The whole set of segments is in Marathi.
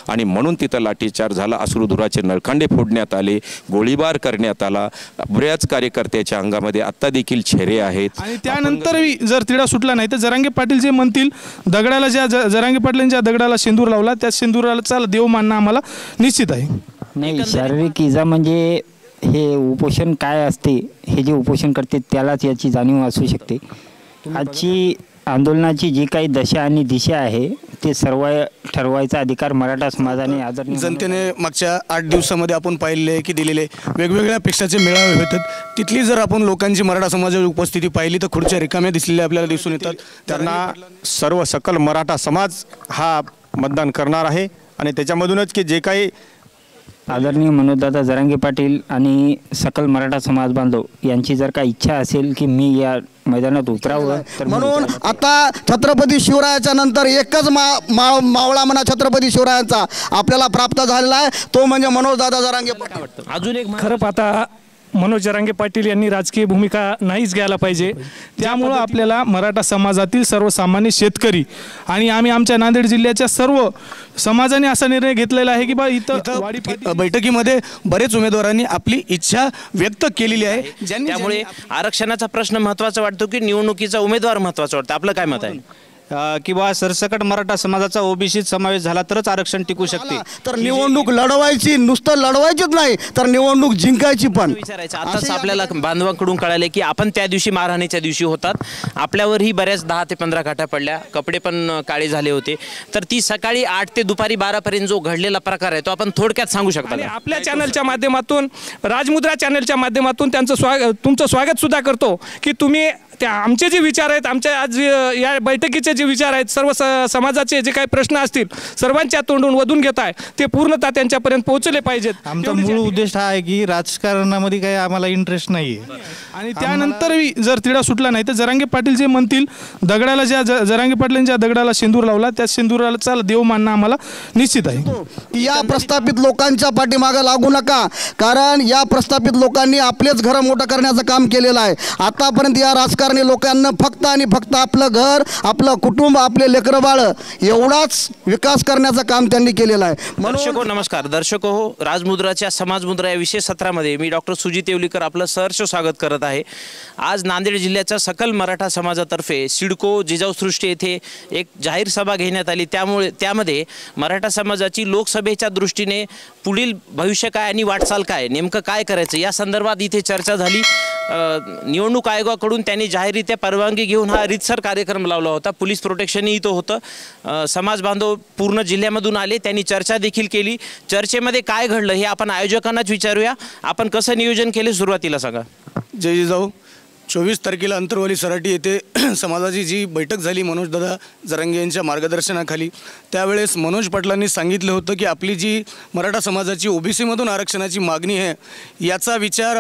आणि म्हणून तिथं लाठीचार्ज झाला, अश्रुधुराचे नळकांडे फोडण्यात आले, गोळीबार करण्यात आला। बऱ्याच कार्यकर्त्याच्या अंगामध्ये आत्ता देखील छेरे आहेत। आणि त्यानंतरही जर तिढा सुटला नाही तर जरांगे पाटील जे म्हणतील, दगडाला ज्या जरांगे पाटलांनी ज्या दगडाला सिंदूर लावला त्या सिंदूराला देव मानणं आम्हाला निश्चित आहे। नाही, शारीरिक इजा म्हणजे हे उपोषण काय असते हे जे उपोषण करते त्यालाच याची जाणीव असू शकते। आजची आंदोलनाची जी काही दशा आणि दिशा आहे ते सर्व ठरवायचा अधिकार मराठा समाजाने आदरणीय जनतेने मागच्या 8 दिवसामध्ये आपण पाहिले की दिलेले वेगवेगळ्या पक्षाचे मेळावे होतात, तिथली जर आपण लोकांची मराठा समाजाची उपस्थिती पाहिली तर खुर्च्या रिकाम्या दिसलेल्या आपल्याला दिसून येतात। त्यांना सर्व सकल मराठा समाज हा मतदान करणार आहे आणि त्याच्यामधूनच की जे काही आदरणीय मनोजदादा जरांगे पाटील आणि सकल मराठा समाज बांधव यांची जर का इच्छा असेल की मी या मैदानात उतरावं तर म्हणून आता छत्रपती शिवरायाच्या नंतर एकच मावळा म्हणा छत्रपती शिवरायांचा आपल्याला प्राप्त झालेला आहे, तो म्हणजे मनोजदादा जरांगे पाटील। अजून एक खरं पाहता मनोज जरांगे पाटील यांनी राजकीय भूमिका नाहीच घ्यायला पाहिजे। त्यामुळे आपल्याला मराठा समाजातील सर्वसामान्य शेतकरी आणि आम्ही आमच्या नांदेड जिल्ह्याच्या सर्व समाजाने असा निर्णय घेतलेला आहे की बा इथं बैठकीमध्ये बरेच उमेदवारांनी आपली इच्छा व्यक्त केलेली आहे। त्यामुळे आरक्षणाचा प्रश्न महत्त्वाचा वाटतो की निवडणुकीचा उमेदवार महत्त्वाचा वाटतो, आपलं काय मत आहे? किंवा सरसकट मराठा समाजाचा ओबीसीत समावेश झाला तरच आरक्षण टिकू शकते। तर निवडणूक लढवायची, नुसतं लढवायचीच नाही तर निवडणूक जिंकायची पण। विचारायचं आताच आपल्याला बांधवांकडून कळाले की आपण त्या दिवशी मारहाणीच्या दिवशी होतात, आपल्यावरही बऱ्याच 10 ते 15 काठा पडल्या, कपडे पण काळे झाले होते, तर ती सकाळी 8 ते दुपारी 12 पर्यंत जो घडलेला प्रकार आहे तो आपण थोडक्यात सांगू शकता का? आपल्या चॅनलच्या माध्यमातून, राजमुद्रा चॅनलच्या माध्यमातून तुमचं स्वागत सुद्धा करतो की तुम्ही त्या आमचे जे विचार आहेत, आमच्या आज या बैठकीचे जे विचार आहेत, सर्व समाजाचे जे काही प्रश्न असतील सर्वांच्या तोंडून वधून घेत आहे ते पूर्णतः त्यांच्यापर्यंत पोहोचले पाहिजेत। आमचा मूळ उद्देश हा आहे की राजकारणामध्ये काही आम्हाला इंटरेस्ट नाही आहे आणि त्यानंतरही जर तिढा सुटला नाही तर जरांगे पाटील जे म्हणतील, दगडाला ज्या जरांगे पाटलांनी ज्या दगडाला सिंदूर लावला त्या सिंदूराला देव मानणं आम्हाला निश्चित आहे। या प्रस्थापित लोकांच्या पाठीमागे लागू नका, कारण या प्रस्थापित लोकांनी आपलेच घर मोठं करण्याचं काम केलेलं आहे। आतापर्यंत या राजकारणी लोकांना फक्त आणि फक्त आपलं घर, आपलं कुटुंब, आपले लेकरं बाळ एवढाच विकास करण्याचं काम त्यांनी केलेलं आहे। दर्शको नमस्कार, दर्शको हो, राजमुद्राच्या समाजमुद्रा या विशेष सत्रामध्ये मी डॉक्टर सुजित येवलीकर आपलं सहर्ष स्वागत करत आहे। आज नांदेड जिल्ह्याच्या सकल मराठा समाजातर्फे सिडको जिजाऊसृष्टी येथे एक जाहीर सभा घेण्यात आली, त्यामध्ये मराठा समाजाची लोकसभेच्या दृष्टीने पुढील भविष्य काय आणि वाटचाल काय, नेमकं काय करायचं या संदर्भात इथे चर्चा झाली। निवडणूक आयोगाकडून त्यांनी जाहीररित्या परवानगी घेऊन हा रीतसर कार्यक्रम लावला होता, पोलीस प्रोटेक्शनही इथं होतं, समाज बांधव पूर्ण जिल्ह्यामधून आले, त्यांनी चर्चा देखील केली। चर्चेमध्ये काय घडलं हे आपण आयोजकांनाच विचारूया, आपण कसं नियोजन केले सुरुवातीला सांगा। जय जिजाऊ। 24 तारखेला अंतरवाली सराटी येथे समाजाची जी बैठक झाली मनोजदादा जरांगे यांच्या मार्गदर्शनाखाली, त्यावेळेस मनोज पाटलांनी सांगितलं होतं की आपली जी मराठा समाजाची ओबीसीमधून आरक्षणाची मागणी आहे याचा विचार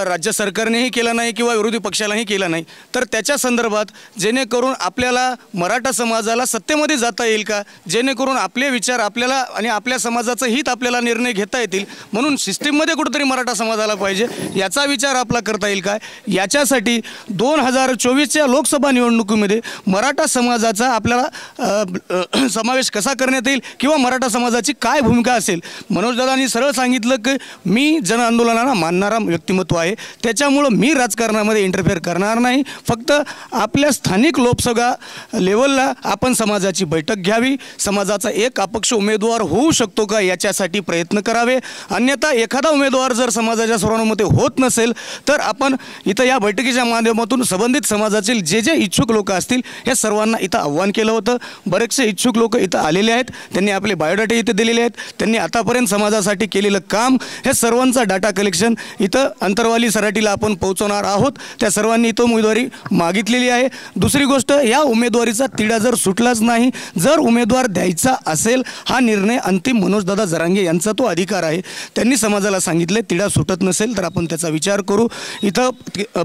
राज्य सरकारनेही केला नाही किंवा विरोधी पक्षालाही केला नाही, तर त्याच्या संदर्भात जेणेकरून आपल्याला मराठा समाजाला सत्तेमध्ये जाता येईल का, जेणेकरून आपले विचार आपल्याला आणि आपल्या समाजाचं हित आपल्याला निर्णय घेता येतील, म्हणून सिस्टीममध्ये कुठेतरी मराठा समाजाला पाहिजे याचा विचार आपला करता येईल काय, याच्यासाठी 2024च्या लोकसभा निवडणुकीमध्ये मराठा समाजाचा आपल्याला समावेश कसा करण्यात येईल किंवा मराठा समाजाची काय भूमिका असेल। मनोजदादांनी सरळ सांगितलं की मी जन आंदोलनाला मानणारा व्यक्तिमत्व आहे, त्याच्यामुळं मी राजकारणामध्ये इंटरफेअर करणार नाही, फक्त आपल्या स्थानिक लोकसभा लेवलला आपण समाजाची बैठक घ्यावी, समाजाचा एक अपक्ष उमेदवार होऊ शकतो का याच्यासाठी प्रयत्न करावे, अन्यथा एखादा उमेदवार जर समाजाच्या सर्वानुमते होत नसेल तर आपण इथं या बैठकीच्या माध्यमातून संबंधित समाजातील जे जे इच्छुक लोक असतील या सर्वांना इथं आव्हान केलं होतं। बरेचसे इच्छुक लोक इथं आलेले आहेत, त्यांनी आपले बायोडाटे इथे दिलेले आहेत, त्यांनी आतापर्यंत समाजासाठी केलेलं काम हे सर्वांचा डाटा कलेक्शन इथं अंतरवाली सराटीला आपण पोहोचवणार आहोत। त्या सर्वांनी इथं उमेदवारी मागितलेली आहे। दुसरी गोष्ट, या उमेदवारीचा तिढा जर सुटलाच नाही, जर उमेदवार द्यायचा असेल हा निर्णय अंतिम मनोजदादा जरांगे यांचा तो अधिकार आहे, त्यांनी समाजाला सांगितले तिढा सुटत नसेल तर आपण त्याचा विचार करू। इथं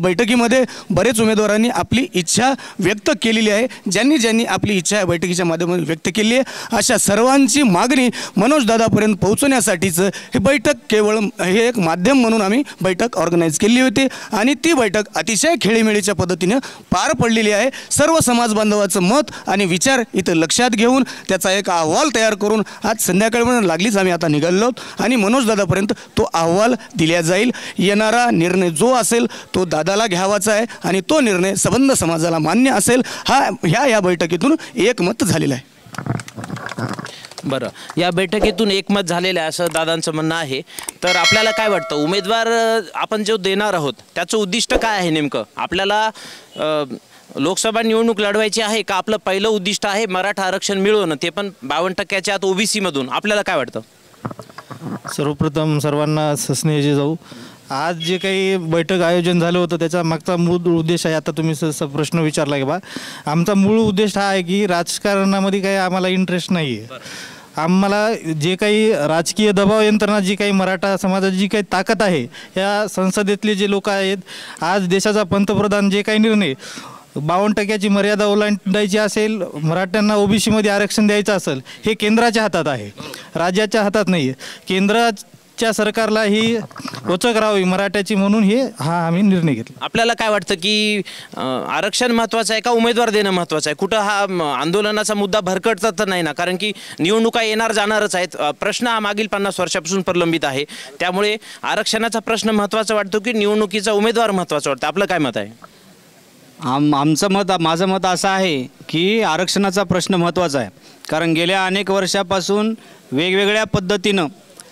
बैठक बैठकीमध्ये बरेच उमेदवारांनी आपली इच्छा व्यक्त केलेली आहे. ज्यांनी आपली इच्छा या बैठकीच्या माध्यमातून व्यक्त केली आहे अशा सर्वांची मागणी मनोजदादापर्यंत पोहोचवण्यासाठीचं हे बैठक केवळ हे एक माध्यम म्हणून आम्ही बैठक ऑर्गनाईज केली होती आणि ती बैठक अतिशय खेळीमेळीच्या पद्धतीनं पार पडलेली आहे. सर्व समाज बांधवाचं मत आणि विचार इथं लक्षात घेऊन त्याचा एक अहवाल तयार करून आज संध्याकाळपर्यंत लागलीच आम्ही आता निघालो आहोत आणि मनोजदादापर्यंत तो अहवाल दिला जाईल. येणारा निर्णय जो असेल तो दादाला घ्यावाचा आहे आणि तो निर्णय संबंध समाजाला मान्य असेल या बैठकीतून एकमत झालेलं आहे. बरं, या बैठकीतून एकमत झालेलं आहे असं दादांचं म्हणणं आहे. तर आपल्याला काय वाटतं, उमेदवार आपण जो देणार आहोत त्याचं उद्दिष्ट काय आहे नेमकं? आपल्याला लोकसभा निवडणूक लढवायची आहे का आपलं पहिलं उद्दिष्ट आहे मराठा आरक्षण मिळवणं, ते पण 52% आत ओबीसी मधून? आपल्याला काय वाटतं? सर्वप्रथम सर्वांना स्नेहाचे जाऊ. आज जे काही बैठक आयोजन झालं होतं त्याचा मागचा मूळ उद्देश आहे. आता तुम्ही प्रश्न विचारला की बा, आमचा मूळ उद्देश हा आहे की राजकारणामध्ये काही आम्हाला इंटरेस्ट नाही आहे. आम्हाला जे काही राजकीय दबाव यंत्रणा, जी काही मराठा समाजाची जी काही ताकद आहे, या संसदेतले जे लोक आहेत, आज देशाचा पंतप्रधान जे काही निर्णय 52% मर्यादा ओलांडायची असेल, मराठ्यांना ओबीसीमध्ये आरक्षण द्यायचं असेल, हे केंद्राच्या हातात आहे, राज्याच्या हातात नाही आहे. केंद्राच्या सरकारला ही वचक राहावी मराठ्याची म्हणून आम्ही निर्णय घेतला. आपल्याला काय वाटतं की आरक्षण महत्त्वाचं आहे का उमेदवार देणं महत्त्वाचं आहे? कुठं हा आंदोलनाचा मुद्दा भरकटता तर नाही ना? कारण की निवडणुका येणार जाणारच आहेत. प्रश्न हा मागील 50 वर्षापासून प्रलंबित आहे. त्यामुळे आरक्षणाचा प्रश्न महत्त्वाचा वाटतो की निवडणुकीचा उमेदवार महत्त्वाचा वाटतं? आपलं काय मत आहे? माझं मत असं आहे की आरक्षणाचा प्रश्न महत्त्वाचा आहे. कारण गेल्या अनेक वर्षापासून वेगवेगळ्या पद्धतीनं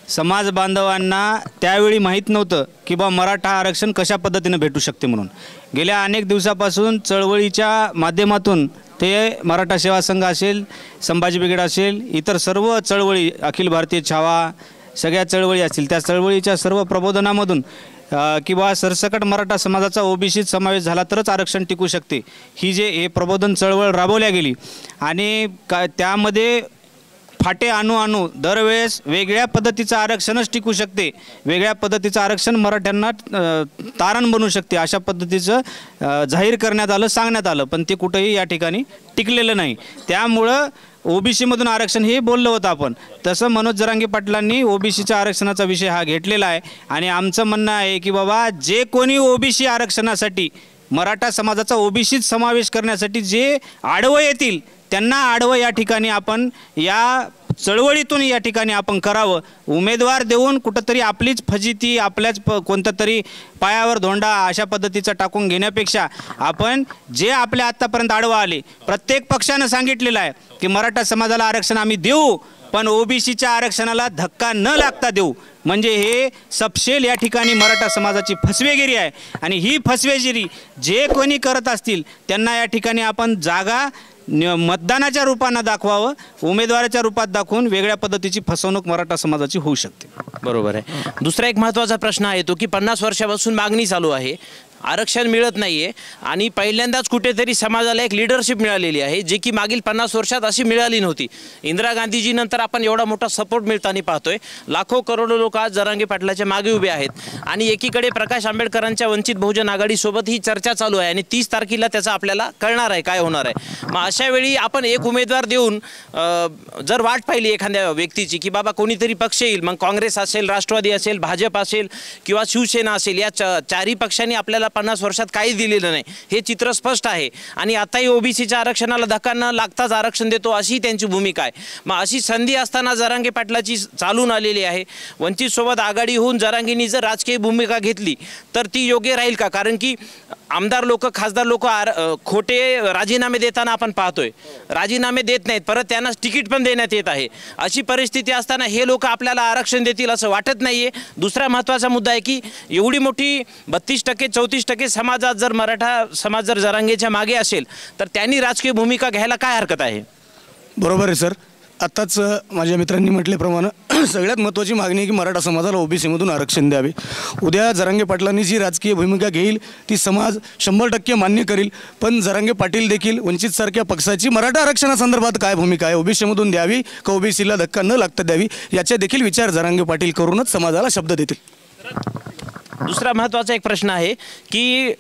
समाज बांधवांना त्यावेळी माहीत नव्हतं की मराठा आरक्षण कशा पद्धतीनं भेटू शकते म्हणून. गेल्या अनेक दिवसापासून चळवळीच्या माध्यमातून ते मराठा सेवा संघ असेल, संभाजी ब्रिगेड असेल, इतर सर्व चळवळी, अखिल भारतीय छावा, सगळ्या चळवळी असतील, त्या चळवळीच्या सर्व प्रबोधनामधून किंवा सरसकट मराठा समाजाचा ओबीसीत समावेश झाला तरच आरक्षण टिकू शकते, हे प्रबोधन चळवळ राबवल्या गेली. आणि त्यामध्ये फाटे आणू दरवेळेस वेगळ्या पद्धतीचं आरक्षणच टिकू शकते, वेगळ्या पद्धतीचं आरक्षण मराठ्यांना तारण बनू शकते, अशा पद्धतीचं जाहीर करण्यात आलं, सांगण्यात आलं, पण ते कुठंही या ठिकाणी टिकलेलं नाही. त्यामुळं ओबीसीमधून आरक्षण हे बोललं होतं आपण. तसं मनोज जरांगे पाटलांनी ओबीसीच्या आरक्षणाचा विषय हा घेतलेला आहे. आणि आमचं म्हणणं आहे की बाबा, जे कोणी ओबीसी आरक्षणासाठी, मराठा समाजाचा ओबीसीत समावेश करण्यासाठी जे आडवं येतील त्यांना आडवं या ठिकाणी आपण या चळवळीतून या ठिकाणी आपण करावं. उमेदवार देऊन कुठंतरी आपलीच फजिती, आपल्याच कोणत्या तरी पायावर धोंडा अशा पद्धतीचा टाकून घेण्यापेक्षा आपण जे आपल्या आत्तापर्यंत आडवं आले, प्रत्येक पक्षानं सांगितलेलं आहे की मराठा समाजाला आरक्षण आम्ही देऊ, पण ओबीसीच्या आरक्षणाला धक्का न लागता देऊ. म्हणजे हे सपशेल या ठिकाणी मराठा समाजाची फसवेगिरी आहे. आणि ही फसवेगिरी जे कोणी करत असतील त्यांना या ठिकाणी आपण जागा मतदानाच्या रूपानं दाखवावं, उमेदवाराच्या रूपात दाखवून वेगळ्या पद्धतीची फसवणूक मराठा समाजाची होऊ शकते. बरोबर आहे. दुसरा एक महत्त्वाचा प्रश्न आहे तो की 50 वर्षापासून मागणी चालू आहे, आरक्षण मिळत नाही आहे आणि पहिल्यांदाच कुठेतरी समाजाला एक लीडरशिप मिळालेली आहे, जे की मागील 50 वर्षात अशी मिळाली नव्हती. इंदिरा गांधीजीनंतर आपण एवढा मोठा सपोर्ट मिळताना पाहतोय. लाखो करोडो लोक आज जरांगे पाटलाच्या मागे उभे आहेत. आणि एकीकडे प्रकाश आंबेडकरांच्या वंचित बहुजन आघाडीसोबत ही चर्चा चालू आहे आणि 30 तारखेला त्याचा आपल्याला कळणार आहे काय होणार आहे. मग अशा वेळी आपण एक उमेदवार देऊन जर वाट पाहिली एखाद्या व्यक्तीची की बाबा कोणीतरी पक्ष येईल, मग काँग्रेस असेल, राष्ट्रवादी असेल, भाजप असेल किंवा शिवसेना असेल, या चारही पक्षांनी आपल्याला 50 वर्षात काही दिलेलं नाही, हे चित्र स्पष्ट आहे. आणि आताही ओबीसीच्या आरक्षणाला धक्का न लागताच आरक्षण देतो अशी त्यांची भूमिका आहे. मग अशी संधी असताना जरांगे पाटलाची चालून आलेली आहे. वंचित सोबत आघाडी होऊन जरांगेंनी जर राजकीय भूमिका घेतली तर ती योग्य राहील का? कारण की आमदार लोक, खासदार लोक खोटे राजीनामे देताना आपण पाहतोय, राजीनामे देत नाहीत, परत त्यांना तिकीट पण देण्यात येत आहे. अशी परिस्थिती असताना हे लोक आपल्याला आरक्षण देतील असं वाटत नाहीये. दुसरा महत्त्वाचा मुद्दा आहे की एवढी मोठी 32% 34% समाजात जर मराठा समाज जर जरांगेच्या मागे असेल तर त्यांनी राजकीय भूमिका घ्यायला काय हरकत आहे? बरोबर आहे सर. आत्ताच माझ्या मित्रांनी म्हटल्याप्रमाणे सगळ्यात महत्त्वाची मागणी आहे की मराठा समाजाला ओबीसीमधून आरक्षण द्यावे. उद्या जरांगे पाटलांनी जी राजकीय भूमिका घेईल ती समाज 100% मान्य करेल. पण जरांगे पाटील देखील वंचितसारख्या पक्षाची मराठा आरक्षणासंदर्भात काय भूमिका आहे, ओबीसीमधून द्यावी का ओबीसीला धक्का न लागता द्यावी, याचे देखील विचार जरांगे पाटील करूनच समाजाला शब्द देतील. दुसरा महत्त्वाचा एक प्रश्न आहे की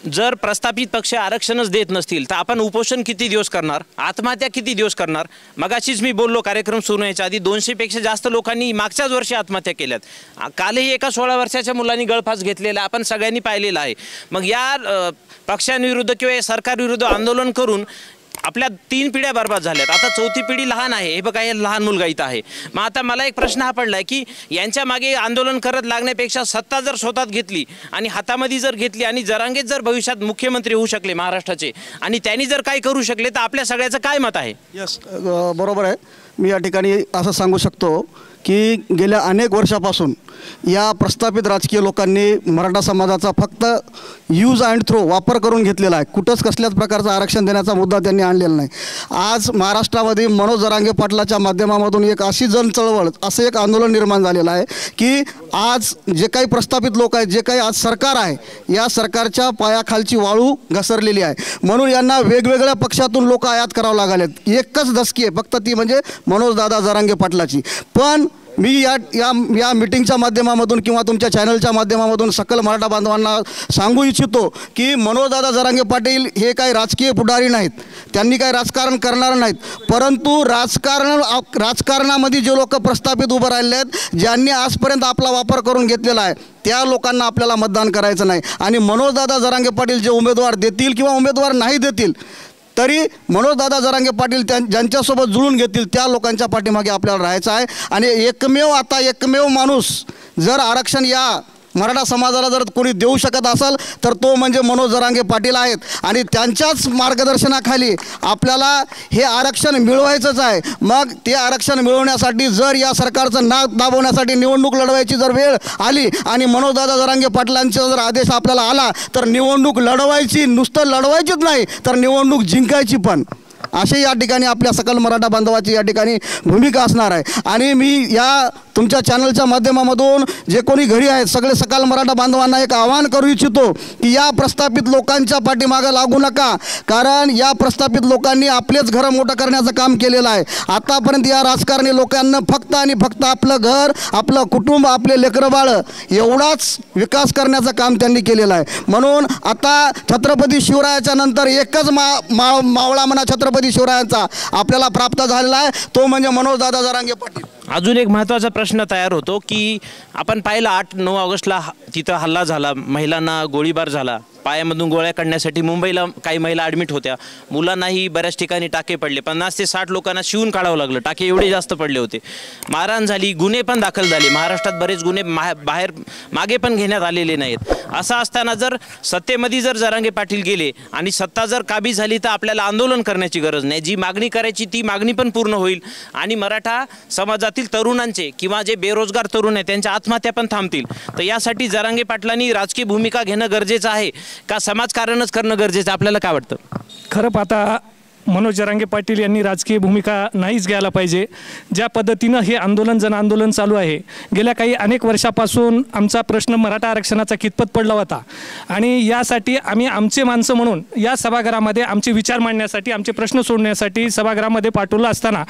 जर प्रस्थापित पक्ष आरक्षणच देत नसतील तर आपण उपोषण किती दिवस करणार, आत्महत्या किती दिवस करणार? मगाशीच मी बोललो कार्यक्रम सुरू व्हायच्या आधी 200पेक्षा जास्त लोकांनी मागच्याच वर्षी आत्महत्या केल्यात. कालही एका 16 वर्षाच्या मुलांनी गळफास घेतलेला आपण सगळ्यांनी पाहिलेला आहे. मग या पक्षांविरुद्ध किंवा या सरकारविरुद्ध आंदोलन करून आपल्या 3 पिढ्या बर्बाद झाल्यात. आता 4थी पिढी लहान आहे. हे बघा, हे लहान मुलगा इथं आहे. मग आता मला एक प्रश्न हा पडलाय की यांच्या मागे आंदोलन करत लागण्यापेक्षा सत्ता जर स्वतःत घेतली आणि हातामध्ये जर घेतली आणि जरांगेच जर भविष्यात मुख्यमंत्री होऊ शकले महाराष्ट्राचे आणि त्यांनी जर काय करू शकले तर आपल्या सगळ्याचं काय मत आहे? यस, बरोबर आहे. मी या ठिकाणी असं सांगू शकतो की गेल्या अनेक वर्षापासून या प्रस्थापित राजकीय लोकांनी मराठा समाजाचा फक्त यूज अँड थ्रो वापर करून घेतलेला आहे. कुठंच कसल्याच प्रकारचं आरक्षण देण्याचा मुद्दा त्यांनी आणलेला नाही. आज महाराष्ट्रामध्ये मनोज जरांगे पाटलाच्या माध्यमामधून एक अशी जनचळवळ, असं एक आंदोलन निर्माण झालेलं आहे की आज जे काही प्रस्थापित लोक आहेत, जे काही आज सरकार आहे, या सरकारच्या पायाखालची वाळू घसरलेली आहे. म्हणून यांना वेगवेगळ्या पक्षातून लोक आयात करावं लागलेत. एकच धसकी आहे फक्त, ती म्हणजे मनोजदादा जरांगे पाटलाची. पण मी या मीटिंगच्या माध्यमामधून किंवा तुमच्या चॅनलच्या माध्यमामधून सकल मराठा बांधवांना सांगू इच्छितो की मनोजदादा जरांगे पाटील हे काही राजकीय पुढारी नाहीत. त्यांनी काही राजकारण करणार नाहीत. परंतु राजकारणामध्ये जे लोक प्रस्थापित उभं राहिले आहेत, ज्यांनी आजपर्यंत आपला वापर करून घेतलेला आहे, त्या लोकांना आपल्याला मतदान करायचं नाही. आणि मनोजदादा जरांगे पाटील जे उमेदवार देतील किंवा उमेदवार नाही देतील तरी मनोजदादा जरांगे पाटील ज्यांच्यासोबत जुळून घेतील त्या लोकांच्या पाठीमागे आपल्याला राहायचं आहे. आणि एकमेव माणूस जर आरक्षण या मराठा समाजाला जर कोणी देऊ शकत असेल तर तो म्हणजे मनोज जरांगे पाटील आहेत. आणि त्यांच्याच मार्गदर्शनाखाली आपल्याला हे आरक्षण मिळवायचंच आहे. मग ते आरक्षण मिळवण्यासाठी जर या सरकारचं नाक दाबवण्यासाठी निवडणूक लढवायची जर वेळ आली आणि मनोजदादा जरांगे पाटलांचा जर आदेश आपल्याला आला तर निवडणूक लढवायची, नुसतं लढवायचीच नाही तर निवडणूक जिंकायची पण, असे या ठिकाणी आपल्या सकल मराठा बांधवाची या ठिकाणी भूमिका असणार आहे. आणि मी या तुमच्या चॅनलच्या माध्यमामधून जे कोणी घरी आहेत सगळे सकल मराठा बांधवांना एक आवाहन करू इच्छितो की या प्रस्थापित लोकांच्या पाठीमागे लागू नका. कारण या प्रस्थापित लोकांनी आपलेच घरं मोठं करण्याचं काम केलेलं आहे. आतापर्यंत या राजकारणी लोकांना फक्त आणि फक्त आपलं घर, आपलं कुटुंब, आपले लेकरं बाळं एवढाच विकास करण्याचं काम त्यांनी केलेलं आहे. म्हणून आता छत्रपती शिवरायाच्या नंतर एकच मावळा म्हणा छत्रपती शिवरायांचा आपल्याला प्राप्त झालेला आहे, तो म्हणजे मनोजदादा जरांगे पाटील. अजून एक महत्त्वाचा प्रश्न तयार होतो की आपण पाहिलं 8-9 ऑगस्टला तिथं हल्ला झाला, महिलांना गोळीबार झाला, पायामधून गोळ्या काढण्यासाठी मुंबईला काही महिला ॲडमिट होत्या, मुलांनाही बऱ्याच ठिकाणी टाके पडले, 50 ते 60 लोकांना शिवून काढावं लागलं, टाके एवढे जास्त पडले होते, मारहाण झाली, गुन्हे पण दाखल झाले. महाराष्ट्रात बरेच गुन्हे बाहेर मागे पण घेण्यात आलेले नाहीत. असं असताना जर सत्तेमध्ये जर जरांगे पाटील गेले आणि सत्ता जर काबीज झाली तर आपल्याला आंदोलन करण्याची गरज नाही. जी मागणी करायची ती मागणी पण पूर्ण होईल आणि मराठा समाजातील तरुणांचे किंवा जे बेरोजगार तरुण आहेत त्यांच्या आत्महत्या पण थांबतील. तर यासाठी जरांगे पाटलांनी राजकीय भूमिका घेणं गरजेचं आहे का समाजकारणच करणं गरजेचं? आपल्याला काय वाटतं? खरं पाहता मनोज जरांगे पाटील यांनी राजकीय भूमिका नाहीच घ्यायला पाहिजे. ज्या पद्धतीनं हे जन आंदोलन चालू आहे, गेल्या काही अनेक वर्षापासून आमचा प्रश्न मराठा आरक्षणाचा कितपत पडला होता आणि यासाठी आम्ही आमचे माणसं म्हणून या सभागृहामध्ये आमचे विचार मांडण्यासाठी, आमचे प्रश्न सोडण्यासाठी सभागृहामध्ये पाठवलं असताना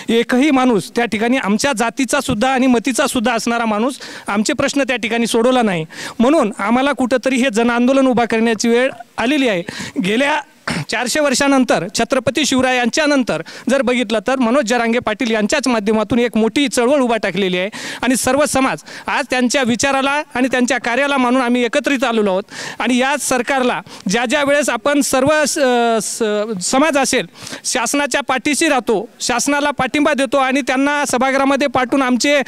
एकही माणूस त्या ठिकाणी आमच्या जातीचा सुद्धा आणि मतीचा सुद्धा असणारा माणूस आमचे प्रश्न त्या ठिकाणी सोडवला नाही. म्हणून आम्हाला कुठंतरी हे जन आंदोलन उभा करण्याची वेळ आलेली आहे. गेल्या 400 वर्षानंतर छत्रपती शिवरायांच्या नंतर जर बघितलं तर मनोज जरांगे पाटील यांच्याच माध्यमातून एक मोठी चळवळ उभा टाकलेली आहे आणि सर्व समाज आज त्यांच्या विचाराला आणि त्यांच्या कार्याला मानून आम्ही एकत्रित आलेलो आहोत. आणि या सरकारला ज्या वेळेस आपण सर्व समाज असेल शासनाच्या पाठीशी राहतो, शासनाला पाठिंबा देतो आणि त्यांना सभागृहामध्ये पाठवून आमचे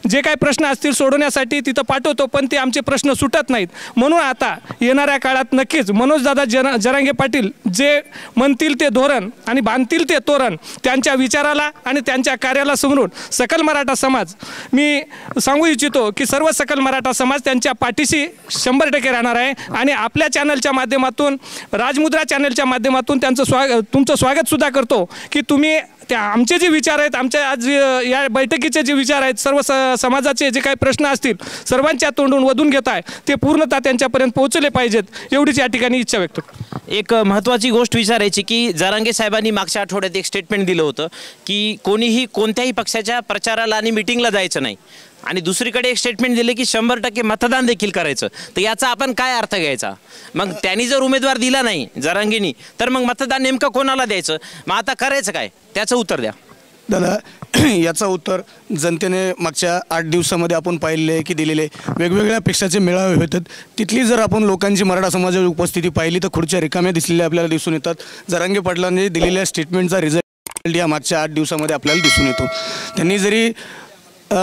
जे काही प्रश्न असतील सोडवण्यासाठी तिथं पाठवतो, पण ते आमचे प्रश्न सुटत नाहीत. म्हणून आता येणाऱ्या काळात नक्कीच मनोजदादा जरांगे पाटील जे म्हणतील ते धोरण आणि बांधतील ते तोरण, त्यांच्या विचाराला आणि त्यांच्या कार्याला समरून सकल मराठा समाज, मी सांगू इच्छितो की सर्व सकल मराठा समाज त्यांच्या पाठीशी 100% राहणार आहे. आणि आपल्या चॅनलच्या माध्यमातून, राजमुद्रा चॅनलच्या माध्यमातून तुमचं स्वागतसुद्धा करतो की तुम्ही आमचे जे विचार आहेत, आमच्या आज या बैठकीचे जे विचार आहेत, सर्व समाजाचे जे काही प्रश्न असतील सर्वांच्या तोंडून वधून घेत आहे ते पूर्णतः त्यांच्यापर्यंत पोहोचले पाहिजेत, एवढीच या ठिकाणी इच्छा व्यक्त करतो. एक महत्त्वाची महत्त्वाची गोष्ट विचारायची की जरांगे साहेबांनी मागच्या आठवड्यात एक स्टेटमेंट दिलं होतं की कोणीही कोणत्याही पक्षाच्या प्रचाराला आणि मिटिंगला जायचं नाही, आणि दुसरीकडे एक स्टेटमेंट दिले की 100% मतदान देखील करायचं. तर याचा आपण काय अर्थ घ्यायचा? मग त्यांनी जर उमेदवार दिला नाही जरांगेनी, तर मग मतदान नेमकं कोणाला द्यायचं? मग आता करायचं काय? त्याचं उत्तर द्या दादा. याचं उत्तर जनतेने मागच्या 8 दिवसामध्ये आपण पाहिलेले की दिलेले वेगवेगळ्या पक्षाचे मेळावे होतात. तिथली जर आपण लोकांची मराठा समाजाची उपस्थिती पाहिली तर खुर्च्या रिकाम्या दिसलेल्या आपल्याला दिसून येतात. जरांगे पाटलांनी दिलेल्या स्टेटमेंटचा रिझल्ट या मागच्या 8 दिवसामध्ये आपल्याला दिसून येतो. त्यांनी जरी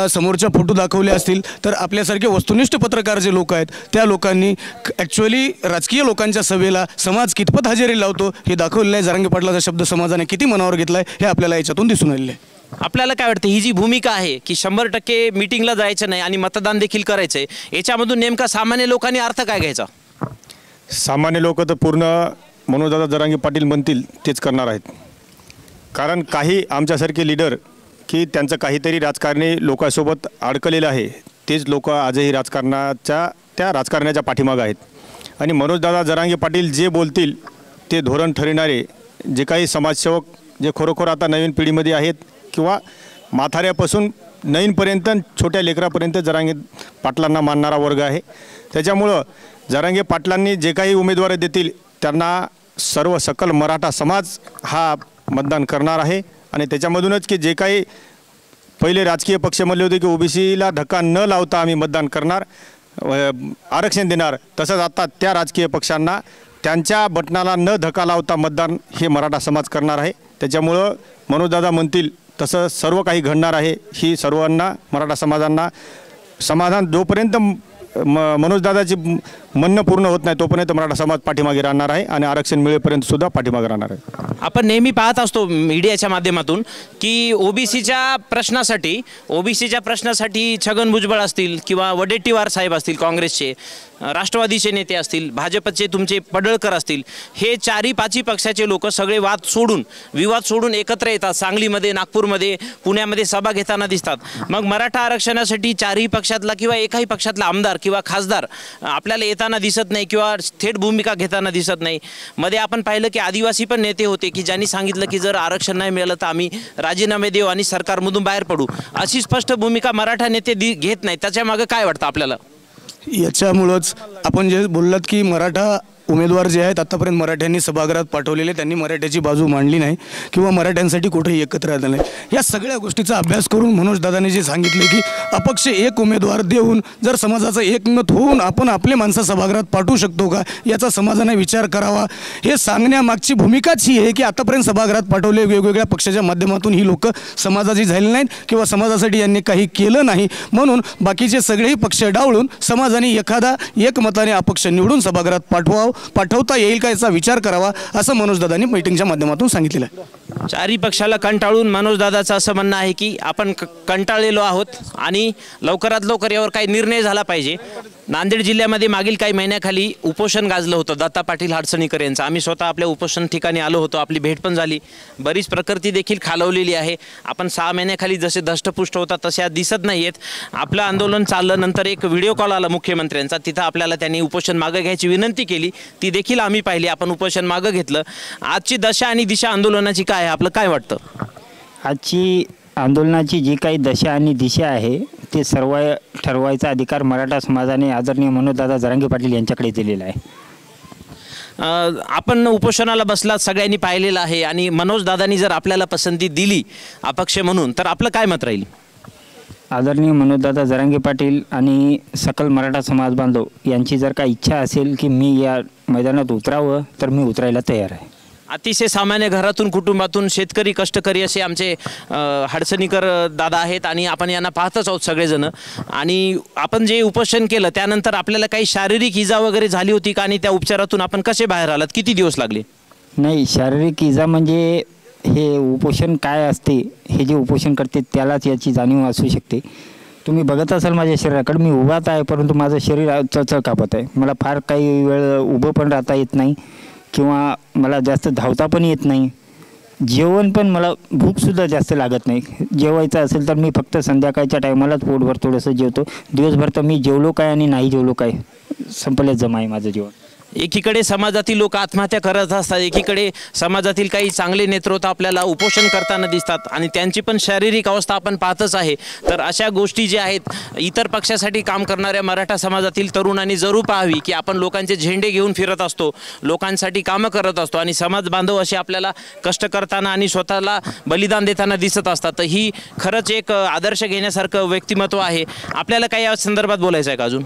समोरच्या फोटो दाखवले असतील तर आपल्यासारखे वस्तुनिष्ठ पत्रकार जे लोक आहेत त्या लोकांनी ॲक्च्युअली राजकीय लोकांच्या सभेला समाज कितपत हजेरी लावतो हे दाखवलेलं आहे. जरांगे पाटलाचा शब्द समाजाने किती मनावर घेतला आहे हे आपल्याला याच्यातून दिसून आलेलं आहे. आपल्याला काय वाटतं, ही जी भूमिका आहे की 100% मीटिंगला जायचं नाही आणि मतदान देखील करायचं आहे, याच्यामधून नेमका सामान्य लोकांनी अर्थ काय घ्यायचा? सामान्य लोक तर पूर्ण मनोजदादा जरांगे पाटील म्हणतील तेच करणार आहेत. कारण काही आमच्यासारखे लीडर की त्यांचं काहीतरी राजकारणी लोकांसोबत अडकलेलं आहे, तेच लोक आजही राजकारण्याच्या पाठीमागं आहेत. आणि मनोजदादा जरांगे पाटील जे बोलतील ते धोरण ठरविणारे जे काही समाजसेवक जे खरोखर आता नवीन पिढीमध्ये आहेत किंवा म्हाताऱ्यापासून नवीनपर्यंत छोट्या लेकरापर्यंत जरांगे पाटलांना मानणारा वर्ग आहे. त्याच्यामुळं जरांगे पाटलांनी जे काही उमेदवार देतील त्यांना सर्व सकल मराठा समाज हा मतदान करणार आहे. आणि त्याच्यामधूनच की जे काही पहिले राजकीय पक्ष म्हणले होते की ओबीसीला धक्का न लावता आम्ही मतदान करणार, आरक्षण देणार, तसंच आता त्या राजकीय पक्षांना त्यांच्या बटनाला न धक्का लावता मतदान हे मराठा समाज करणार आहे. त्याच्यामुळं मनोजदादा म्हणतील तसं सर्व काही घडणार आहे. ही सर्वांना मराठा समाजांना समाधान जोपर्यंत मनोजदादाची म्हणणं पूर्ण होत नाही तोपर्यंत मराठा समाज पाठीमागे राहणार आहे आणि आरक्षण मिळेपर्यंत सुद्धा पाठीमागे राहणार आहे. आपण नेहमी पाहत असतो मीडियाच्या माध्यमातून की ओबीसीच्या प्रश्नासाठी छगन भुजबळ असतील किंवा वडेट्टीवार साहेब असतील, काँग्रेसचे, राष्ट्रवादीचे नेते असतील, भाजपचे तुमचे पडळकर असतील, हे 4-5 पक्षाचे लोक सगळे विवाद सोडून एकत्र येतात. सांगलीमध्ये, नागपूरमध्ये, पुण्यामध्ये सभा घेताना दिसतात. मग मराठा आरक्षणासाठी 4ही पक्षातला किंवा एकाही पक्षातला आमदार किंवा खासदार आपल्याला येताना दिसत नाही किंवा थेट भूमिका घेताना दिसत नाही. मध्ये आपण पाहिलं की आदिवासी पण नेते होते की ज्यांनी सांगितलं की जर आरक्षण नाही मिळालं तर आम्ही राजीनामे देऊ आणि सरकारमधून बाहेर पडू. अशी स्पष्ट भूमिका मराठा नेते घेत नाही. त्याच्यामागे काय वाटतं आपल्याला? याच्यामुळंच आपण जे बोललात की मराठा उमेदवार जे आहेत आतापर्यंत मराठ्यांनी सभागृहात पाठवलेले त्यांनी मराठ्याची बाजू मांडली नाही किंवा मराठ्यांसाठी कुठेही एकत्र आलं नाही. या सगळ्या गोष्टीचा अभ्यास करून मनोजदादांनी जे सांगितले की अपक्ष एक उमेदवार देऊन जर समाजाचं एकमत होऊन आपण आपले माणसं सभागृहात पाठवू शकतो का याचा समाजाने विचार करावा. हे सांगण्यामागची भूमिकाच ही आहे की आतापर्यंत सभागृहात पाठवले वेगवेगळ्या पक्षाच्या माध्यमातून ही लोक समाजाची झाली नाहीत किंवा समाजासाठी यांनी काही केलं नाही, म्हणून बाकीचे सगळेही पक्ष डावळून समाजाने एखादा एकमताने अपक्ष निवडून सभागृहात पाठवता येईल का याचा विचार करावा असं मनोजदादांनी मीटिंगच्या माध्यमातून सांगितलेलं आहे. 4ही पक्षाला कंटाळून मनोजदादाचं असं म्हणणं आहे की आपण कंटाळलेलो आहोत आणि लवकरात लवकर यावर काही निर्णय झाला पाहिजे. नांदेड जिल्ह्यामध्ये मागील काही महिन्याखाली उपोषण गाजलं होतं दत्ता पाटील हडसणीकर यांचं. आम्ही स्वतः आपल्या उपोषण ठिकाणी आलो होतो, आपली भेट पण झाली. बरीच प्रकृती देखील खालवलेली आहे. आपण 6 महिन्याखाली जसे धष्टपुष्ट होता तसे आज दिसत नाही आहेत. आपलं आंदोलन चाललं, नंतर एक व्हिडिओ कॉल आला मुख्यमंत्र्यांचा, तिथं आपल्याला त्यांनी उपोषण मागं घ्यायची विनंती केली, ती देखील आम्ही पाहिली. आपण उपोषण मागं घेतलं. आजची दशा आणि दिशा आंदोलनाची काय आहे, आपलं काय वाटतं? आजची आंदोलनाची जी काही दशा आणि दिशा आहे ते सर्व ठरवायचा अधिकार मराठा समाजाने आदरणीय मनोजदादा जरांगे पाटील यांच्याकडे दिलेला आहे. आपण उपोषणाला बसलात, सगळ्यांनी पाहिलेलं आहे आणि मनोजदादांनी जर आपल्याला पसंती दिली अपक्ष म्हणून तर आपलं काय मत राहील? आदरणीय मनोजदादा जरांगे पाटील आणि सकल मराठा समाज बांधव यांची जर का इच्छा असेल की मी या मैदानात उतरावं तर मी उतरायला तयार आहे. अतिशय सामान्य घरातून कुटुंबातून शेतकरी कष्टकरी असे आमचे हडसणीकर दादा आहेत आणि आपण यांना पाहतच आहोत सगळेजण. आणि आपण जे उपोषण केलं त्यानंतर आपल्याला काही शारीरिक इजा वगैरे झाली होती का आणि त्या उपचारातून आपण कसे बाहेर आलात, किती दिवस लागले? नाही, शारीरिक इजा म्हणजे हे उपोषण काय असते हे जे उपोषण करते त्यालाच याची जाणीव असू शकते. तुम्ही बघत असाल माझ्या शरीराकडे, मी उभाच आहे परंतु माझं शरीर चळचळ कापत आहे. मला फार काही वेळ उभं पण राहता येत नाही किंवा मला जास्त धावता पण येत नाही. जेवण पण मला भूकसुद्धा जास्त लागत नाही. जेवायचं असेल तर मी फक्त संध्याकाळच्या टायमालाच पोटभर थोडंसं जेवतो. दिवसभर तर मी जेवलो काय आणि नाही जेवलो काय संपल्याच जमा आहे माझं जेवण. एकीकडे समाजातील लोक आत्महत्या करत असतात, एकीकडे समाजातील काही चांगले नेतृत्व आपल्याला उपोषण करताना दिसतात आणि त्यांची पण शारीरिक अवस्था आपण पाहतच आहे. तर अशा गोष्टी ज्या आहेत इतर पक्षासाठी काम करणाऱ्या मराठा समाजातील तरुणांनी जरूर पाहावी की आपण लोकांचे झेंडे घेऊन फिरत असतो, लोकांसाठी कामं करत असतो आणि समाज बांधव असे आपल्याला कष्ट करताना आणि स्वतःला बलिदान देताना दिसत असतात. तर ही खरंच एक आदर्श घेण्यासारखं व्यक्तिमत्व आहे. आपल्याला काही या संदर्भात बोलायचं आहे का अजून?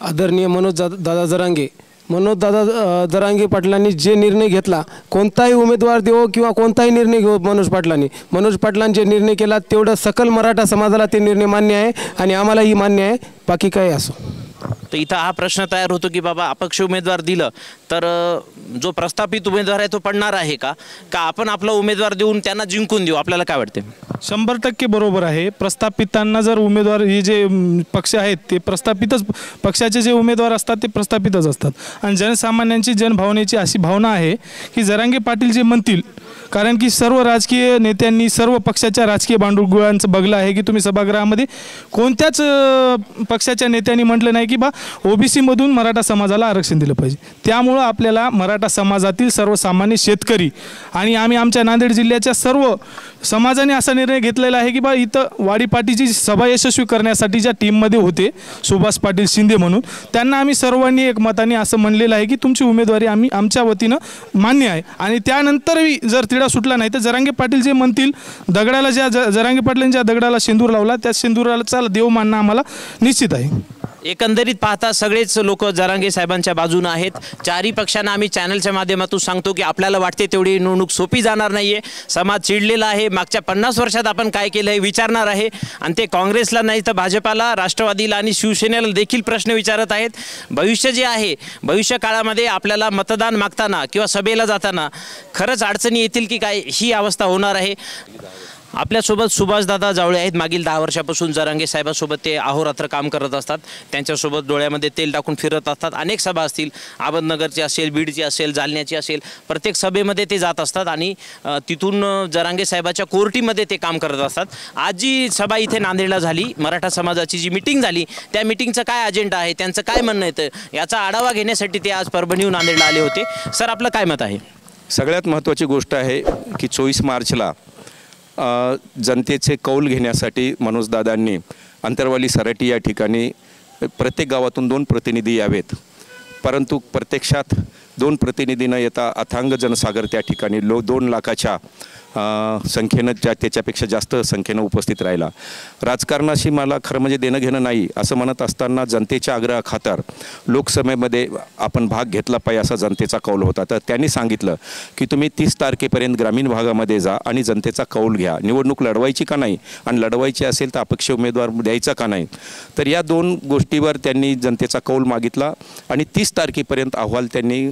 आदरणीय मनोज दादा जरांगे पाटलांनी जे निर्णय घेतला, कोणताही उमेदवार देवो किंवा कोणताही निर्णय घेऊ, मनोज पाटलांनी जे निर्णय केला तेवढं सकल मराठा समाजाला ते निर्णय मान्य आहे आणि आम्हालाही मान्य आहे. बाकी काय असो. तर इथं हा प्रश्न तयार होतो की बाबा अपक्ष उमेदवार दिलं तर जो प्रस्थापित उमेदवार आहे तो पडणार आहे का आपण आपला उमेदवार देऊन त्यांना जिंकून देऊ? आपल्याला काय वाटते? 100% बरोबर आहे. प्रस्थापितांना जर उमेदवार हे जे पक्ष आहेत ते प्रस्थापितच, पक्षाचे जे उमेदवार असतात ते प्रस्थापितच असतात आणि जनसामान्यांची जनभावनेची अशी भावना आहे की जरांगे पाटील जे म्हणतील, कारण की सर्व राजकीय नेत्यांनी सर्व पक्षाच्या राजकीय भांडुळांचं बघलं आहे की तुम्ही सभागृहामध्ये कोणत्याच पक्षाच्या नेत्यांनी म्हटलं नाही की ओबीसीमधून मराठा समाजाला आरक्षण दिलं पाहिजे. त्यामुळं आपल्याला मराठा समाजातील सर्वसामान्य शेतकरी आणि आम्ही आमच्या नांदेड जिल्ह्याच्या सर्व समाजाने असा निर्णय घेतलेला आहे की इथं वाडी पाटीची सभा यशस्वी करण्यासाठी ज्या टीममध्ये होते सुभाष पाटील शिंदे म्हणून, त्यांना आम्ही सर्वांनी एकमताने असं म्हणलेलं आहे की तुमची उमेदवारी आम्ही आमच्या वतीनं मान्य आहे. आणि त्यानंतरही जर तिढा सुटला नाही तर जरांगे पाटील जे म्हणतील, दगडाला जरांगे पाटलांनी ज्या दगडाला सिंदूर लावला त्या सिंदूराला देव मानणं आम्हाला निश्चित आहे. एकंदरीत पाहता सगळेच लोक जरांगे साहेबांच्या बाजूने आहेत. चारही पक्षांना आम्ही चॅनलच्या माध्यमातून सांगतो की आपल्याला वाटते तेवढी निवडणूक सोपी जाणार नाहीये. समाज चिडलेला आहे. मागच्या 50 वर्षात आपण काय केलं हे विचारणार आहे आणि ते काँग्रेसला नाही तर भाजपाला, राष्ट्रवादीला आणि शिवसेनेला देखील प्रश्न विचारत आहेत. भविष्य जे आहे, भविष्य काळामध्ये आपल्याला मतदान मागताना किंवा सभेला जाताना खरंच अडचणी येतील की काय, ही अवस्था होणार आहे. आपल्यासोबत सुभाषदादा जावळे आहेत. मागील 10 वर्षापासून जरांगे साहेबांसोबत ते अहोरात्र काम करत असतात. त्यांच्यासोबत डोळ्यामध्ये तेल टाकून फिरत असतात. अनेक सभा असतील, अहमदनगरची असेल, बीडची असेल, जालन्याची असेल, प्रत्येक सभेमध्ये ते जात असतात आणि तिथून जरांगे साहेबाच्या कोर्टीमध्ये ते काम करत असतात. आज जी सभा इथे नांदेडला झाली, मराठा समाजाची जी मिटिंग झाली, त्या मिटिंगचं काय अजेंडा आहे, त्यांचं काय म्हणणं येतं याचा आढावा घेण्यासाठी ते आज परभणीहून नांदेडला आले होते. सर, आपलं काय मत आहे? सगळ्यात महत्त्वाची गोष्ट आहे की 24 मार्चला जनतेचे कौल घेण्यासाठी मनोजदादांनी अंतरवाली सराटी या ठिकाणी प्रत्येक गावातून 2 प्रतिनिधी यावेत, परंतु प्रत्यक्षात 2 प्रतिनिधी न येता अथांग जनसागर त्या ठिकाणी 2 लाखाच्या संख्येनं त्याच्यापेक्षा जास्त संख्येनं उपस्थित राहिला. राजकारणाशी मला खरं म्हणजे देणं घेणं नाही असं म्हणत असताना जनतेच्या आग्रहाखातर लोकसभेमध्ये आपण भाग घेतला पाहिजे असा जनतेचा कौल होता. तर त्यांनी सांगितलं की तुम्ही 30 तारखेपर्यंत ग्रामीण भागामध्ये जा आणि जनतेचा कौल घ्या, निवडणूक लढवायची का नाही आणि लढवायची असेल तर अपक्ष उमेदवार द्यायचा का नाही. तर या 2 गोष्टीवर त्यांनी जनतेचा कौल मागितला आणि 30 तारखेपर्यंत अहवाल त्यांनी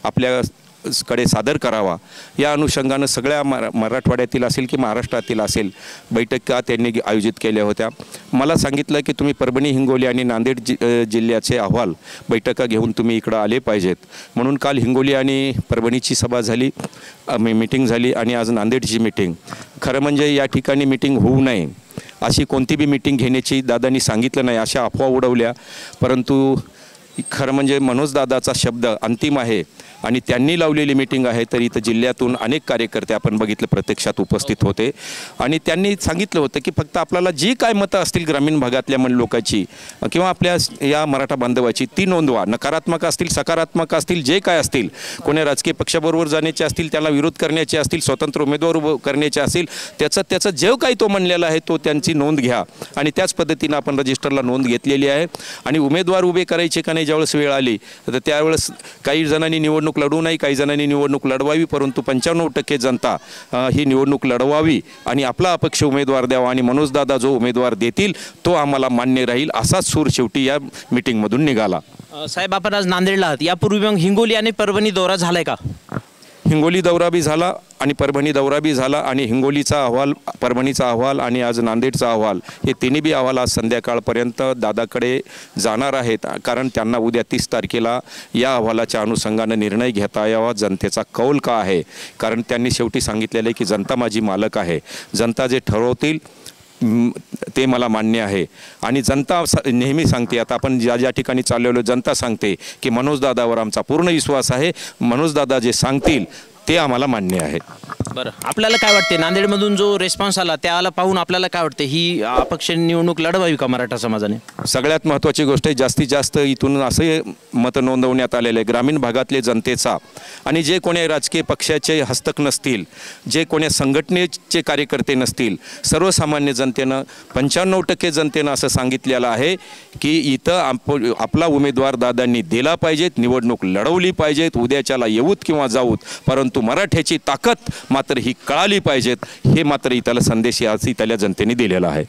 आपल्याकडे सादर करावा. या अनुषंगानं सगळ्या मराठवाड्यातील असेल की महाराष्ट्रातील असेल बैठका त्यांनी आयोजित केल्या होत्या. मला सांगितलं की तुम्ही परभणी, हिंगोली आणि नांदेड जिल्ह्याचे अहवाल बैठका घेऊन तुम्ही इकडं आले पाहिजेत. म्हणून काल हिंगोली आणि परभणीची सभा झाली, मीटिंग झाली आणि आज नांदेडची मीटिंग. खरं म्हणजे या ठिकाणी मीटिंग होऊ नये अशी कोणती बी मीटिंग घेण्याची दादांनी सांगितलं नाही, अशा अफवा उडवल्या. परंतु खरं म्हणजे मनोजदादाचा शब्द अंतिम आहे आणि त्यांनी लावलेली मीटिंग आहे. तर इथं जिल्ह्यातून अनेक कार्यकर्ते आपण बघितलं प्रत्यक्षात उपस्थित होते आणि त्यांनी सांगितलं होतं की फक्त आपल्याला जी काय मतं असतील ग्रामीण भागातल्या लोकांची किंवा आपल्या या मराठा बांधवाची ती नोंदवा. नकारात्मक असतील, सकारात्मक असतील, जे काय असतील, कोणी राजकीय पक्षाबरोबर जाण्याचे असतील, त्याला विरोध करण्याचे असतील, स्वतंत्र उमेदवार उभं करण्याचे असतील, त्याचं जे काही तो म्हणलेला आहे तो त्यांची नोंद घ्या. आणि त्याच पद्धतीनं आपण रजिस्टरला नोंद घेतलेली आहे. आणि उमेदवार उभे करायचे का नाही ज्यावेळेस वेळ आली तर त्यावेळेस काही जणांनी निवडणूक लढवू नाही, काही जणांनी निवडणूक लढवावी, परंतु 95% जनता ही निवडणूक लढवावी आणि आपला अपक्ष उमेदवार द्यावा आणि मनोजदादा जो उमेदवार देतील तो आम्हाला मान्य राहील असाच सूर शेवटी या मीटिंगमधून निघाला. साहेब, आपण आज नांदेडला आहात, यापूर्वी मग हिंगोली आणि परभणी दौरा झालाय का? हिंगोली दौरा बी झाला आणि परभणी दौरा बी झाला आणि हिंगोलीचा अहवाल, परभणीचा अहवाल आणि आज नांदेडचा अहवाल हे तिन्ही बी अहवाल आज संध्याकाळपर्यंत दादाकडे जाणार आहेत. कारण त्यांना उद्या 30 तारखेला या अहवालाच्या अनुषंगानं निर्णय घेता यावा, जनतेचा कौल का आहे. कारण त्यांनी शेवटी सांगितलेलं आहे की जनता माझी मालक आहे, जनता जे ठरवतील ते मला मान्य आहे. आणि जनता नेहमी सांगते, आता आपण ज्या ज्या ठिकाणी चाललेलो जनता सांगते की मनोजदादावर आमचा पूर्ण विश्वास आहे. मनोजदादा जे सांगतील ते आम्हाला मान्य आहे. बरं, आपल्याला काय वाटते, नांदेडमधून जो रिस्पॉन्स आला त्याला पाहून आपल्याला काय वाटते, ही अपक्ष निवडणूक लढवावी का मराठा समाजाने? सगळ्यात महत्त्वाची गोष्ट आहे, जास्तीत जास्त इथून असे मत नोंदवण्यात आलेले ग्रामीण भागातले जनतेचा आणि जे कोणी राजकीय पक्षाचे हस्तक नसतील, जे कोणी संघटनेचे कार्यकर्ते नसतील, सर्वसामान्य जनतेनं 95% जनतेनं असं सांगितलेलं आहे की इथं आपला उमेदवार दादांनी दिला पाहिजेत, निवडणूक लढवली पाहिजेत, उद्याच्याला येऊत किंवा जाऊत, परंतु मराठ्याची ताकद मात्र ही कळाली पाहिजेत. हे मात्र इथला संदेश आज इथल्या जनतेने दिलेला आहे.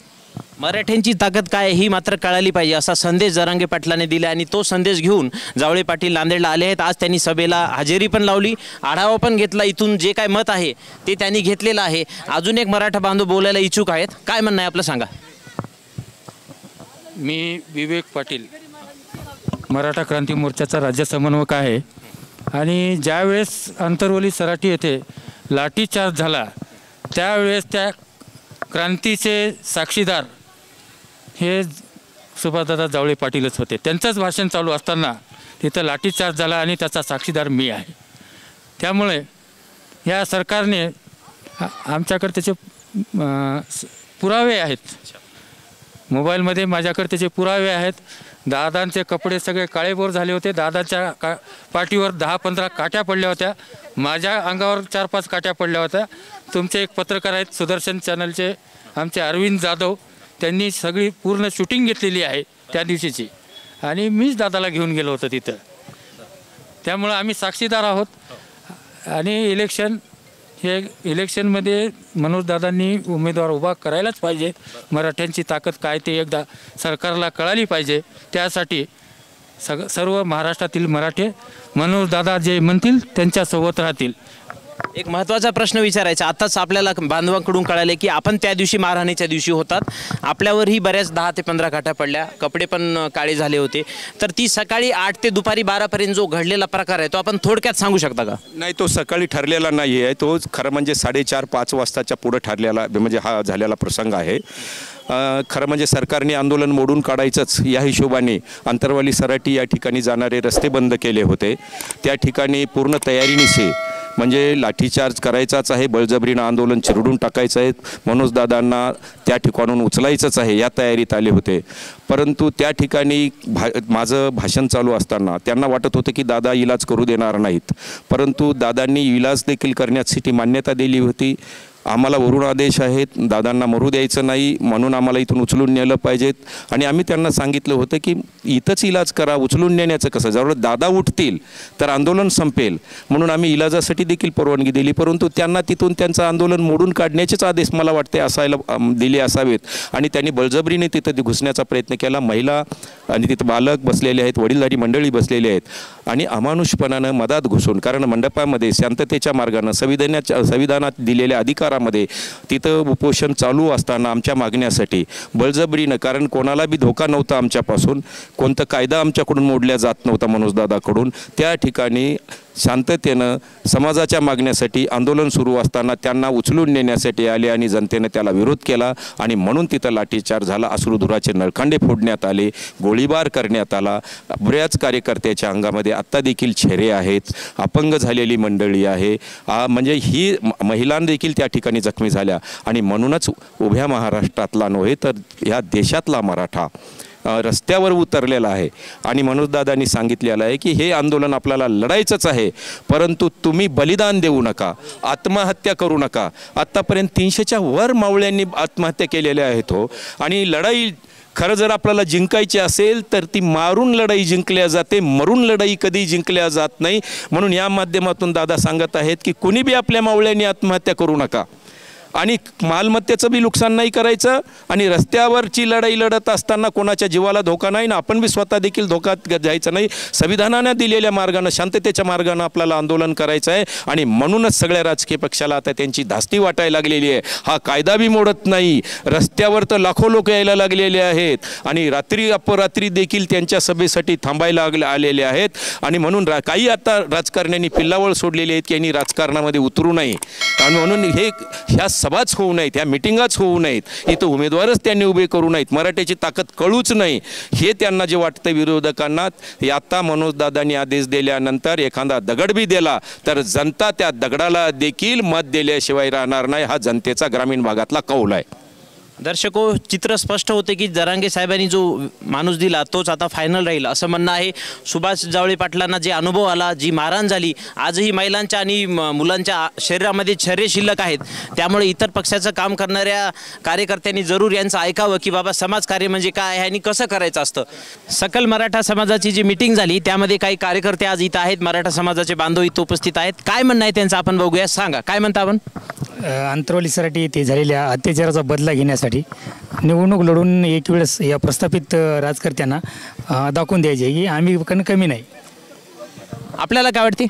मराठ्यांची ताकद काय ही मात्र कळाली पाहिजे असा संदेश जरांगे पाटलांनी दिला आणि तो संदेश घेऊन जावळे पाटील नांदेडला आले आहेत. आज त्यांनी सभेला हजेरी पण लावली, आढावा पण घेतला, इथून जे काय मत आहे ते त्यांनी घेतलेलं आहे. अजून एक मराठा बांधव बोलायला इच्छुक आहेत. काय म्हणणं आहे आपलं सांगा. मी विवेक पाटील, मराठा क्रांती मोर्चाचा राज्य समन्वयक आहे. आणि ज्यावेळेस अंतरवली सराटी येथे लाठीचार्ज झाला त्यावेळेस त्या क्रांतीचे साक्षीदार हे सुभाषदादा जावळे पाटीलच होते. त्यांचंच भाषण चालू असताना तिथं लाठीचार्ज झाला आणि त्याचा साक्षीदार मी आहे. त्यामुळे या सरकारने आमच्याकडे त्याचे पुरावे आहेत, मोबाईलमध्ये माझ्याकडे त्याचे पुरावे आहेत. दादांचे कपडे सगळे काळेबोर झाले होते, दादाच्या पाठीवर 10-15 काट्या पडल्या होत्या, माझ्या अंगावर 4-5 काट्या पडल्या होत्या. तुमचे एक पत्रकार आहेत सुदर्शन चॅनलचे आमचे अरविंद जाधव, त्यांनी सगळी पूर्ण शूटिंग घेतलेली आहे त्या दिवशीची आणि मीच दादाला घेऊन गेलो होतो तिथं. त्यामुळं आम्ही साक्षीदार आहोत. आणि इलेक्शनमध्ये मनोजदादांनी उमेदवार उभा करायलाच पाहिजे. मराठ्यांची ताकद काय ते एकदा सरकारला कळाली पाहिजे. त्यासाठी सर्व महाराष्ट्रातील मराठे मनोजदादा जे म्हणतील त्यांच्यासोबत राहतील. एक महत्त्वाचा प्रश्न विचारायचा. आताच आपल्याला बांधवांकडून कळाले की आपण त्या दिवशी मारहाणीच्या दिवशी होतात, आपल्यावरही बऱ्याच 10 ते 15 काट्या पडल्या, कपडे पण काळे झाले होते. तर ती सकाळी 8 ते दुपारी 12पर्यंत जो घडलेला प्रकार आहे तो आपण थोडक्यात सांगू शकता का? नाही, तो सकाळी ठरलेला नाही आहे, तो खरं म्हणजे 4:30-5 वाजताच्या पुढं ठरलेला म्हणजे हा झालेला प्रसंग आहे. खरं म्हणजे सरकारने आंदोलन मोडून काढायचंच या हिशोबाने अंतरवाली सराटी या ठिकाणी जाणारे रस्ते बंद केले होते. त्या ठिकाणी पूर्ण तयारीनिशी म्हणजे लाठीचार्ज करायचाच आहे, बळजबरीनं आंदोलन चिरडून टाकायचं आहे, मनोजदादांना त्या ठिकाणून उचलायचंच आहे या तयारीत आले होते. परंतु त्या ठिकाणी माझं भाषण चालू असताना त्यांना वाटत होतं की दादा इलाज करू देणार नाहीत, परंतु दादांनी इलाज देखील करण्यासाठी मान्यता दिली होती. आम्हाला वरून आदेश आहेत, दादांना मरू द्यायचं नाही म्हणून आम्हाला इथून उचलून नेलं पाहिजेत. आणि आम्ही त्यांना सांगितलं होतं की इथंच इलाज करा, उचलून नेण्याचं कसं, जवळ दादा उठतील तर आंदोलन संपेल म्हणून आम्ही इलाजासाठी देखील परवानगी दिली. परंतु त्यांना तिथून त्यांचं आंदोलन मोडून काढण्याचेच आदेश मला वाटते असायला दिले असावेत आणि त्यांनी बळजबरीने तिथं घुसण्याचा प्रयत्न केला. महिला आणि तिथं बालक बसलेले आहेत, वडीलधारी मंडळी बसलेली आहेत आणि अमानुषपणानं मधात घुसून, कारण मंडपामध्ये शांततेच्या मार्गानं संविधानात दिलेल्या अधिकारामध्ये तिथं उपोषण चालू असताना आमच्या मागण्यासाठी बळजबरीनं, कारण कोणाला बी धोका नव्हता आमच्यापासून, कोणता कायदा आमच्याकडून मोडल्या जात नव्हता मनोजदादाकडून, त्या ठिकाणी शांततेनं समाजाच्या मागण्यासाठी आंदोलन सुरू असताना त्यांना उचलून नेण्यासाठी आले आणि जनतेने त्याला विरोध केला आणि म्हणून तिथं लाठीचार्ज झाला. अश्रुधुराचे नळकांडे फोडण्यात आले, गोळीबार करण्यात आला. बऱ्याच कार्यकर्त्याच्या अंगामध्ये आत्ता देखील चेहरे आहेत, अपंग झालेली मंडळी आहे, म्हणजे ही महिलांना देखील त्या ठिकाणी जखमी झाल्या. आणि म्हणूनच उभ्या महाराष्ट्रातला नव्हे तर ह्या देशातला मराठा रस्त्यावर उतरलेला आहे आणि मनोजदादांनी सांगितलेलं आहे की हे आंदोलन आपल्याला लढायचंच आहे, परंतु तुम्ही बलिदान देऊ नका, आत्महत्या करू नका. आत्तापर्यंत 300च्या वर मावळ्यांनी आत्महत्या केलेल्या आहेत हो. आणि लढाई खरं जर आपल्याला जिंकायची असेल तर ती मारून लढाई जिंकल्या जाते, मरून लढाई कधी जिंकल्या जात नाही. म्हणून या माध्यमातून दादा सांगत आहेत की कुणी बी आपल्या मावळ्यांनी आत्महत्या करू नका आणि मालमत्तेचं बी नुकसान नाही करायचं आणि रस्त्यावरची लढाई लढत असताना कोणाच्या जीवाला धोका नाही ना आपण बी स्वतः देखील धोका जायचं नाही. संविधानाने दिलेल्या मार्गानं, शांततेच्या मार्गानं आपल्याला आंदोलन करायचं आहे आणि म्हणूनच सगळ्या राजकीय पक्षाला आता त्यांची धास्ती वाटायला लागलेली आहे. हा कायदा बी मोडत नाही, रस्त्यावर तर लाखो लोक यायला लागलेले आहेत आणि रात्री अपरात्री देखील त्यांच्या सभेसाठी थांबायला आलेले आहेत. आणि म्हणून काही आता राजकारण्यांनी पिल्लावळ सोडलेली आहेत की यांनी राजकारणामध्ये उतरू नये आणि म्हणून ह्या सभाच होऊ नयेत, ह्या मिटिंगाच होऊ नयेत, इथं उमेदवारच त्यांनी उभे करू नयेत, मराठ्याची ताकद कळूच नाही, हे त्यांना जे वाटतं विरोधकांना. आता मनोजदादांनी आदेश दिल्यानंतर एखादा दगड बी दिला तर जनता त्या दगडाला देखील मत दिल्याशिवाय राहणार नाही, हा जनतेचा ग्रामीण भागातला कौल आहे. दर्शको, चित्र स्पष्ट होते की जरांगे साहेबांनी जो माणूस दिला तोच आता फायनल राहील असं म्हणणं आहे. सुभाष जावळे पाटलांना जे अनुभव आला, जी मारहाण झाली, आजही महिलांच्या आणि मुलांच्या शरीरामध्ये छर्रे शिल्लक आहेत, त्यामुळे इतर पक्षाचं काम करणाऱ्या कार्यकर्त्यांनी जरूर यांचं ऐकावं की बाबा समाजकार्य म्हणजे काय आहे आणि कसं करायचं असतं. सकल मराठा समाजाची जी मीटिंग झाली त्यामध्ये काही कार्यकर्ते आज इथं आहेत, मराठा समाजाचे बांधव इथं उपस्थित आहेत. काय म्हणणं आहे त्यांचं आपण बघूया. सांगा काय म्हणता आपण. अंतरवली सराटी येथे झालेल्या अत्याचाराचा बदला घेण्यासाठी निवडणूक लढून एक वेळेस या प्रस्थापित राजकर्त्यांना दाखवून द्यायचे की आम्ही कमी नाही. आपल्याला काय वाटते.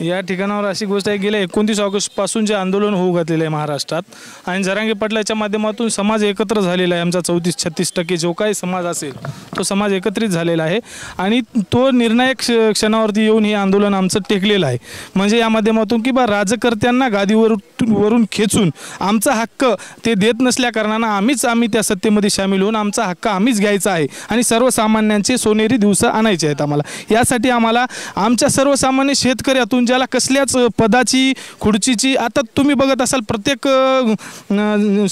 या ठिकाणावर अशी गोष्ट आहे, गेल्या 29 ऑगस्टपासून जे आंदोलन होऊ घातलेलं आहे महाराष्ट्रात आणि जरांगे पाटलाच्या माध्यमातून समाज एकत्र झालेला आहे. आमचा 34-36% जो काही समाज असेल तो समाज एकत्रित झालेला आहे आणि तो निर्णायक क्षणावरती येऊन हे आंदोलन आमचं टेकलेलं आहे. म्हणजे या माध्यमातून की राजकर्त्यांना गादीवरून खेचून आमचा हक्क ते देत नसल्या कारणानं आम्ही त्या सत्तेमध्ये सामील होऊन आमचा हक्क आम्हीच घ्यायचा आहे आणि सर्वसामान्यांचे सोनेरी दिवस आणायचे आहेत आम्हाला. यासाठी आम्हाला आमच्या सर्वसामान्य शेतकऱ्यातून ज्याला कसल्याच पदाची खुर्चीची, आता तुम्ही बघत असाल प्रत्येक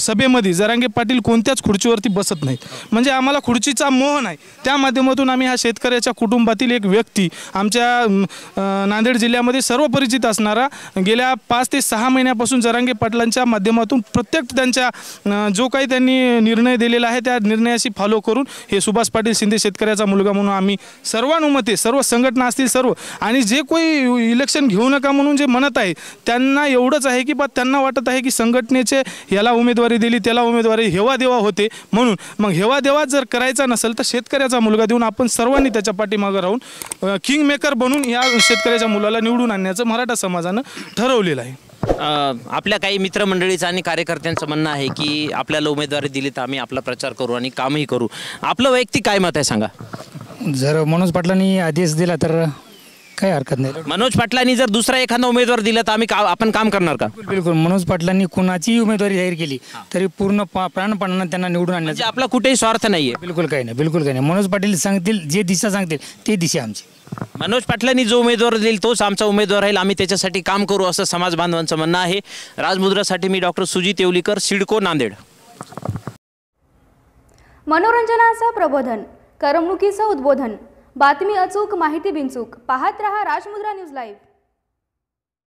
सभेमध्ये जरांगे पाटील कोणत्याच खुर्चीवरती बसत नाहीत, म्हणजे आम्हाला खुर्चीचा मोह नाही. त्या माध्यमातून आम्ही ह्या शेतकऱ्याच्या कुटुंबातील एक व्यक्ती, आमच्या नांदेड जिल्ह्यामध्ये सर्व परिचित असणारा, गेल्या 5 ते 6 महिन्यापासून जरांगे पाटलांच्या माध्यमातून प्रत्येक त्यांच्या जो काही त्यांनी निर्णय दिलेला आहे त्या निर्णयाशी फॉलो करून हे सुभाष पाटील शिंदे शेतकऱ्याचा मुलगा म्हणून आम्ही सर्वानुमते, सर्व संघटना असतील सर्व, आणि जे कोणी इलेक्शन घेऊ नका म्हणून जे म्हणत आहे त्यांना एवढंच आहे की त्यांना वाटत आहे की संघटनेचे याला उमेदवारी दिली त्याला उमेदवारी हेवा देवा होते, म्हणून मग हेवा देवा जर करायचा नसेल तर शेतकऱ्याचा मुलगा देऊन आपण सर्वांनी त्याच्या पाठीमागे राहून किंग मेकर बनून या शेतकऱ्याच्या मुलाला निवडून आणण्याचं मराठा समाजानं ठरवलेलं आहे. आपल्या काही मित्रमंडळीचं आणि कार्यकर्त्यांचं म्हणणं आहे की आपल्याला उमेदवारी दिली तर आम्ही आपला प्रचार करू आणि कामही करू. आपलं वैयक्तिक काय मत आहे सांगा. जर मनोज पाटलांनी आदेश दिला तर काही हरकत नाही. मनोज पाटलांनी जर दुसरा एखादा उमेदवार दिला तर आपण काम करणार का. बिलकुल. मनोज पाटलांनी कुणाची उमेदवारी जाहीर केली तरी पूर्ण प्राणपणानं त्यांना निवडून आणण्याचा आपला कुठेही स्वार्थ नाहीये. बिलकुल काही नाही, बिलकुल काही नाही. मनोज पाटील सांगतील, जे दिशा सांगतील ते दिशा आमची. मनोज पाटलांनी जो उमेदवार देईल तोच आमचा उमेदवार राहील, आम्ही त्याच्यासाठी काम करू असं समाज बांधवांचं म्हणणं आहे. राजमुद्रासाठी मी डॉक्टर सुजित येवलीकर, सिडको, नांदेड. मनोरंजनाचं प्रबोधन, करमणुकीचं उद्बोधन, बातमी अचूक, माहिती बिनचूक. पाहत रहा राजमुद्रा न्यूज लाईव्ह.